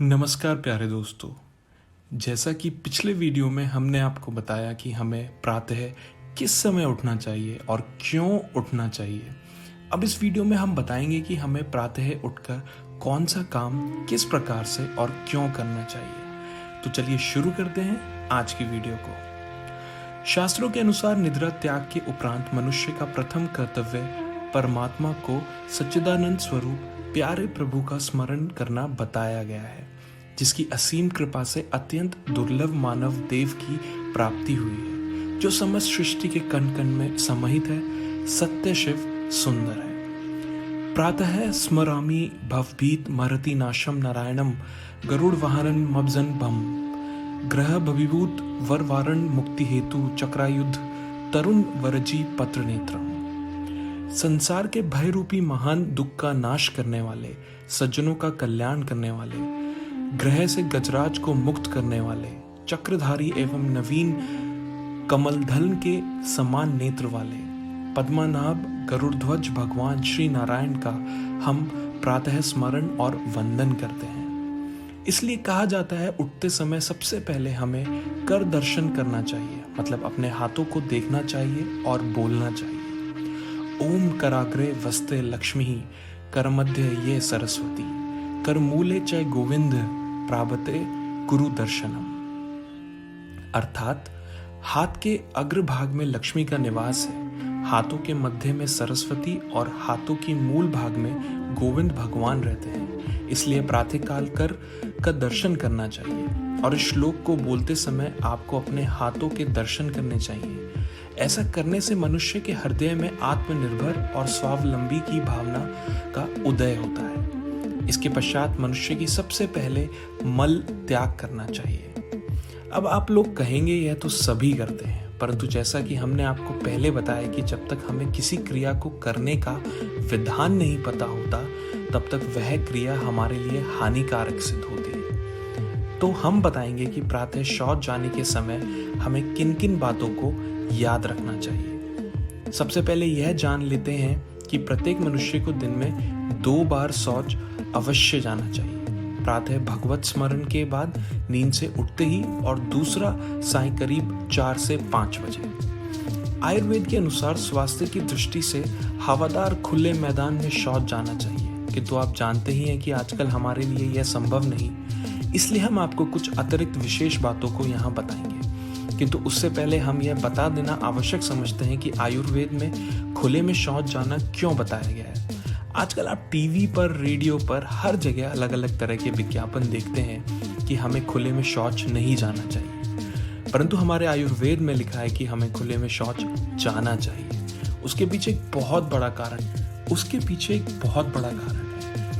नमस्कार प्यारे दोस्तों। जैसा कि पिछले वीडियो में हमने आपको बताया कि हमें प्रातः किस समय उठना चाहिए और क्यों उठना चाहिए, अब इस वीडियो में हम बताएंगे कि हमें प्रातः उठकर कौन सा काम किस प्रकार से और क्यों करना चाहिए। तो चलिए शुरू करते हैं आज की वीडियो को। शास्त्रों के अनुसार निद्रा त्याग के उपरांत मनुष्य का प्रथम कर्तव्य परमात्मा को सच्चिदानंद स्वरूप प्यारे प्रभु का स्मरण करना बताया गया है, जिसकी असीम कृपा से अत्यंत दुर्लभ मानव देव की प्राप्ति हुई है, जो समस्त सृष्टि के कण कण में समाहित है, सत्य शिव सुंदर है। प्रातः स्मरामि भवभीत महरति नाशम नारायणम गरुड़ वाहनम मब्जन भम ग्रह भविभूत वर वारण मुक्ति हेतु चक्रायुध तरुण वरजी पत्र नेत्रम। संसार के भय रूपी महान दुख का नाश करने वाले, सज्जनों का कल्याण करने वाले, ग्रह से गजराज को मुक्त करने वाले, चक्रधारी एवं नवीन कमलधल के समान नेत्र वाले पद्मनाभ गरुड़ध्वज भगवान श्री नारायण का हम प्रातः स्मरण और वंदन करते हैं। इसलिए कहा जाता है उठते समय सबसे पहले हमें कर दर्शन करना चाहिए, मतलब अपने हाथों को देखना चाहिए और बोलना चाहिए। ओम कराग्रे वस्ते लक्ष्मी कर मध्य ये सरस्वती कर मूले च गोविंद प्रापते गुरु दर्शनम। अर्थात हाथ के अग्रभाग में लक्ष्मी का निवास है, हाथों के मध्य में सरस्वती और हाथों की मूल भाग में गोविंद भगवान रहते हैं। इसलिए प्रातःकाल कर का दर्शन करना चाहिए और इस श्लोक को बोलते समय आपको अपने हाथों के दर्शन करने चाहिए। ऐसा करने से मनुष्य के हृदय में आत्मनिर्भर और स्वावलंबी की भावना का उदय होता है। इसके पश्चात मनुष्य की सबसे पहले मल त्याग करना चाहिए। अब आप लोग कहेंगे यह तो सभी करते हैं, परंतु जैसा कि हमने आपको पहले बताया कि जब तक हमें किसी क्रिया को करने का विधान नहीं पता होता, तब तक वह क्रिया हमारे लिए हानिकारक सिद्ध होती है। तो हम बताएंगे कि प्रातः शौच जाने के समय हमें किन किन बातों को याद रखना चाहिए। सबसे पहले यह जान लेते हैं कि प्रत्येक मनुष्य को दिन में 2 बार शौच अवश्य जाना चाहिए। प्रातः भगवत स्मरण के बाद नींद से उठते ही, और दूसरा साय करीब 4 से 5 बजे। आयुर्वेद के अनुसार स्वास्थ्य की दृष्टि से हवादार खुले मैदान में शौच जाना चाहिए, किंतु आप जानते ही हैं कि आजकल हमारे लिए यह संभव नहीं, इसलिए हम आपको कुछ अतिरिक्त विशेष बातों को यहाँ बताएंगे। किंतु उससे पहले हम यह बता देना आवश्यक समझते हैं कि आयुर्वेद में खुले में शौच जाना क्यों बताया गया है। आजकल आप टीवी पर, रेडियो पर, हर जगह अलग अलग तरह के विज्ञापन देखते हैं कि हमें खुले में शौच नहीं जाना चाहिए, परंतु हमारे आयुर्वेद में लिखा है कि हमें खुले में शौच जाना चाहिए। उसके पीछे एक बहुत बड़ा कारण है।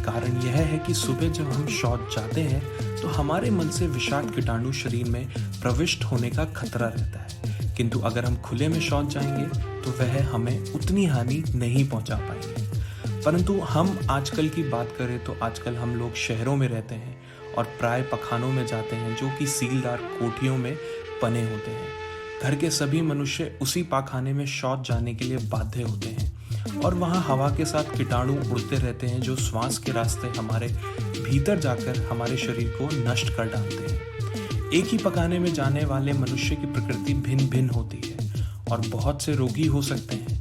कारण यह है कि सुबह जब हम शौच जाते हैं तो हमारे मन से विषाक्त कीटाणु शरीर में प्रविष्ट होने का खतरा रहता है, किंतु अगर हम खुले में शौच जाएंगे तो वह हमें उतनी हानि नहीं पहुंचा पाएंगे। परंतु हम आजकल की बात करें तो आजकल हम लोग शहरों में रहते हैं और प्राय पखानों में जाते हैं, जो कि सीलदार कोठियों में बने होते हैं। घर के सभी मनुष्य उसी पाखाने में शौच जाने के लिए बाध्य होते हैं और वहाँ हवा के साथ कीटाणु उड़ते रहते हैं, जो श्वास के रास्ते हमारे भीतर जाकर हमारे शरीर को नष्ट कर डालते हैं। एक ही पकाने में जाने वाले मनुष्य की प्रकृति भिन्न भिन्न होती है और बहुत से रोगी हो सकते हैं।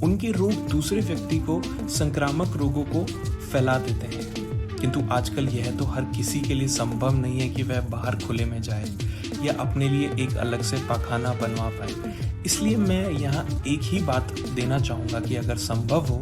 उनके रोग दूसरे व्यक्ति को संक्रामक रोगों को फैला देते हैं, किंतु आजकल यह तो हर किसी के लिए संभव नहीं है कि वह बाहर खुले में जाए या अपने लिए एक अलग से पाखाना बनवा पाए। इसलिए मैं यहाँ एक ही बात देना चाहूँगा कि अगर संभव हो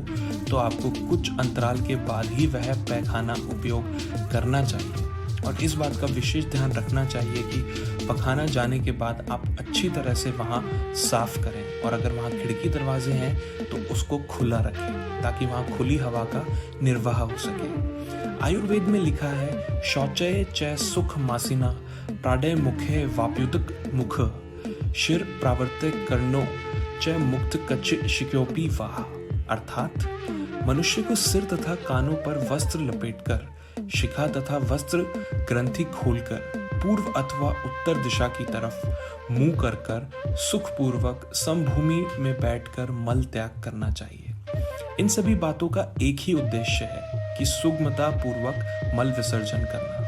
तो आपको कुछ अंतराल के बाद ही वह पैखाना उपयोग करना चाहिए, और इस बात का विशेष ध्यान रखना चाहिए कि पखाना जाने के बाद आप अच्छी तरह से वहाँ साफ करें, और अगर वहाँ खिड़की दरवाजे हैं तो उसको खुला रखें ताकि वहाँ खुली हवा का निर्वाह हो सके। आयुर्वेद में लिखा है शौचय च सुख मासिना प्राडय मुखे वाप्युतक मुख शिर प्रावर्ते कर्णो च मुक्त कच्च शिक्योपी वाह। अर्थात मनुष्य को सिर तथा कानों पर वस्त्र लपेटकर, शिखा तथा वस्त्र ग्रंथि खोलकर पूर्व अथवा उत्तर दिशा की तरफ मुंह कर सुखपूर्वक समभूमि में बैठकर मल त्याग करना चाहिए। इन सभी बातों का एक ही उद्देश्य है कि सुगमता पूर्वक मल विसर्जन करना।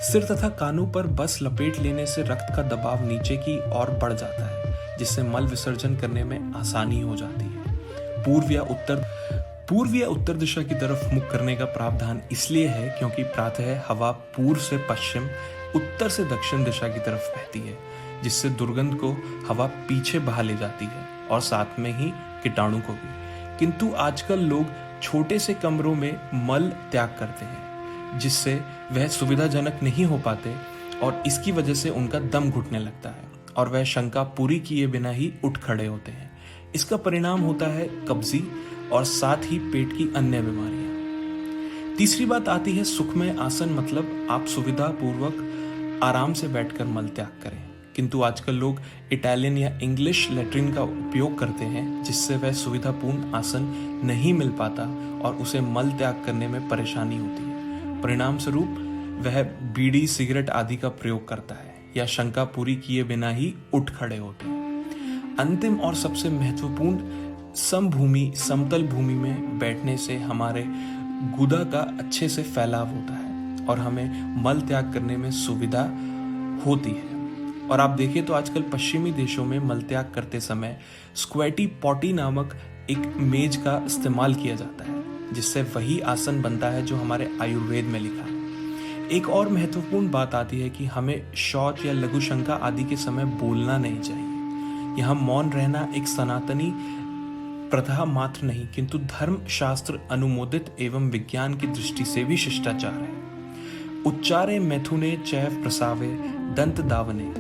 सिर तथा कानों पर बस लपेट लेने से रक्त का दबाव नीचे की ओर बढ़ जाता है, जिससे मल विसर्जन करने में आसानी हो जाती है। पूर्व या उत्तर दिशा की तरफ मुख करने का प्रावधान इसलिए है क्योंकि प्रातः हवा पूर्व से पश्चिम, उत्तर से दक्षिण दिशा की तरफ बहती है, जिससे दुर्गंध को हवा पीछे बहा ले जाती है और साथ में ही कीटाणु को भी। किंतु आजकल लोग छोटे से कमरों में मल त्याग करते हैं, जिससे वह सुविधाजनक नहीं हो पाते और इसकी वजह से उनका दम घुटने लगता है और वह शंका पूरी किए बिना ही उठ खड़े होते हैं। इसका परिणाम होता है कब्जी और साथ ही पेट की अन्य बीमारियां। तीसरी बात आती है सुखमय आसन, मतलब आप सुविधा पूर्वक आराम से बैठकर मल त्याग करें। किंतु आजकल लोग इटालियन या इंग्लिश लैट्रिन का उपयोग करते हैं, जिससे वह सुविधापूर्ण आसन नहीं मिल पाता और उसे मल त्याग करने में परेशानी होती है। परिणाम स्वरूप वह बीड़ी, सिगरेट आदि का प्रयोग करता है या शंका पूरी किए बिना ही उठ खड़े होते हैं। अंतिम और सबसे महत्वपूर्ण, समतल भूमि में बैठने से हमारे गुदा का अच्छे से फैलाव होता है और हमें मल त्याग करने में सुविधा होती है। और आप देखें तो आजकल पश्चिमी देशों में मल त्याग करते समय स्क्वैटी पॉटी नामक एक मेज का इस्तेमाल किया जाता है, जिससे वही आसन बनता है जो हमारे आयुर्वेद में लिखा है। एक और महत्वपूर्ण बात आती है कि हमें शौच या लघु शंका आदि के समय बोलना नहीं चाहिए। यहाँ मौन रहना एक सनातनी प्रथा मात्र नहीं, किंतु धर्म शास्त्र अनुमोदित एवं विज्ञान की दृष्टि से भी शिष्टाचार है। उच्चारे मैथुने चैव प्रसावे दंत दावने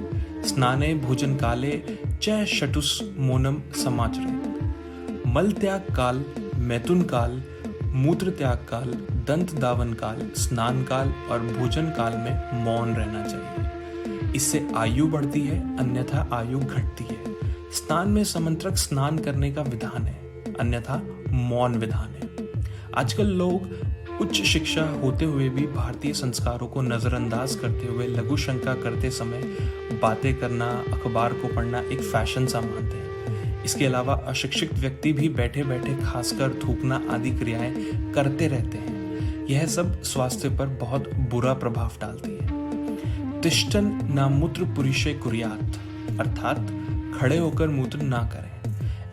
स्नाने भोजन काले च शटुस मोनम समाचरे। मल त्याग काल, मैथुन काल, मूत्र त्याग काल, दंत दावन काल, स्नान काल और भोजन काल में मौन रहना चाहिए। इससे आयु बढ़ती है, अन्यथा आयु घटती है। स्नान में समंत्रक स्नान करने का विधान है, अन्यथा मौन विधान है। आजकल लोग उच्च शिक्षा होते हुए भी भारतीय संस्कारों को नजरअंदाज करते हुए लघु शंका करते समय बातें करना, अखबार को पढ़ना एक फैशन सा मानते हैं। इसके अलावा अशिक्षित व्यक्ति भी बैठे बैठे खासकर थूकना आदि क्रियाएं करते रहते हैं। यह सब स्वास्थ्य पर बहुत बुरा प्रभाव डालती है। तिष्ठन न मूत्र पुरुषे कुर्यात्, अर्थात खड़े होकर मूत्र ना करें।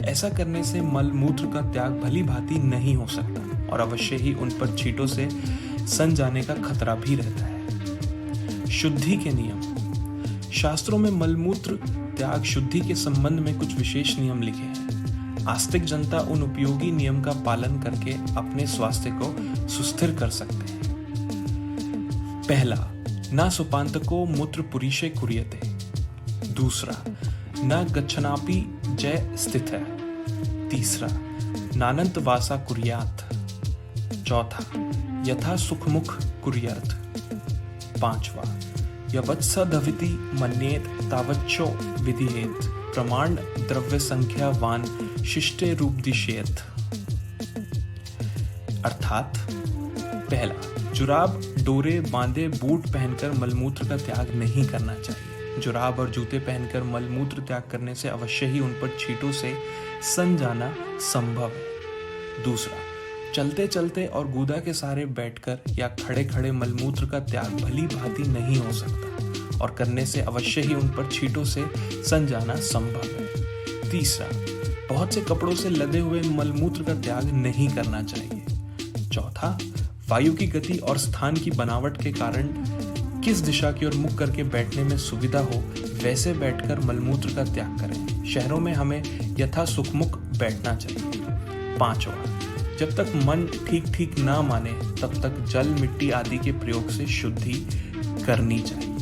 ऐसा करने से मल मूत्र का त्याग भली भांति नहीं हो सकता और अवश्य ही उन पर छींटों से सन जाने का खतरा भी रहता है। शुद्धि के नियम। शास्त्रों में मलमूत्र त्याग शुद्धि के संबंध में कुछ विशेष नियम लिखे हैं। आस्तिक जनता उन उपयोगी नियम का पालन करके अपने स्वास्थ्य को सुस्थिर कर सकते हैं। पहला, न सुपांतको मूत्र पुरीशे कुर्यते। दूसरा, न गच्छनापि जय स्थित है। तीसरा, नानंत वासा कुर्यात। चौथा, यथा सुखमुख कुर्यात। पांचवा, यवत्सदविति मन्येत तावच्चो विधियेत। प्रमाण द्रव्य संख्यावान शिष्टे रूप दिशेत। अर्थात पहला, जुराब, डोरे बांधे बूट पहनकर मलमूत्र का त्याग नहीं करना चाहिए। जुराब और जूते पहनकर मलमूत्र त्याग करने से अवश्य ही उन पर छींटों से सन जाना संभव है। दूसरा, चलते चलते और गूदा के सहारे बैठकर या खड़े खड़े मलमूत्र का त्याग भली भांति नहीं हो सकता और करने से अवश्य ही उन पर छींटों से सन जाना संभव है। तीसरा, बहुत से कपड़ों से लदे हुए मलमूत्र का त्याग नहीं करना चाहिए। चौथा, वायु की गति और स्थान की बनावट के कारण किस दिशा की ओर मुख करके बैठने में सुविधा हो वैसे बैठकर मलमूत्र का त्याग करें। शहरों में हमें यथा सुखमुख बैठना चाहिए। पांचवा, जब तक मन ठीक ठीक ना माने तब तक जल, मिट्टी आदि के प्रयोग से शुद्धि करनी चाहिए।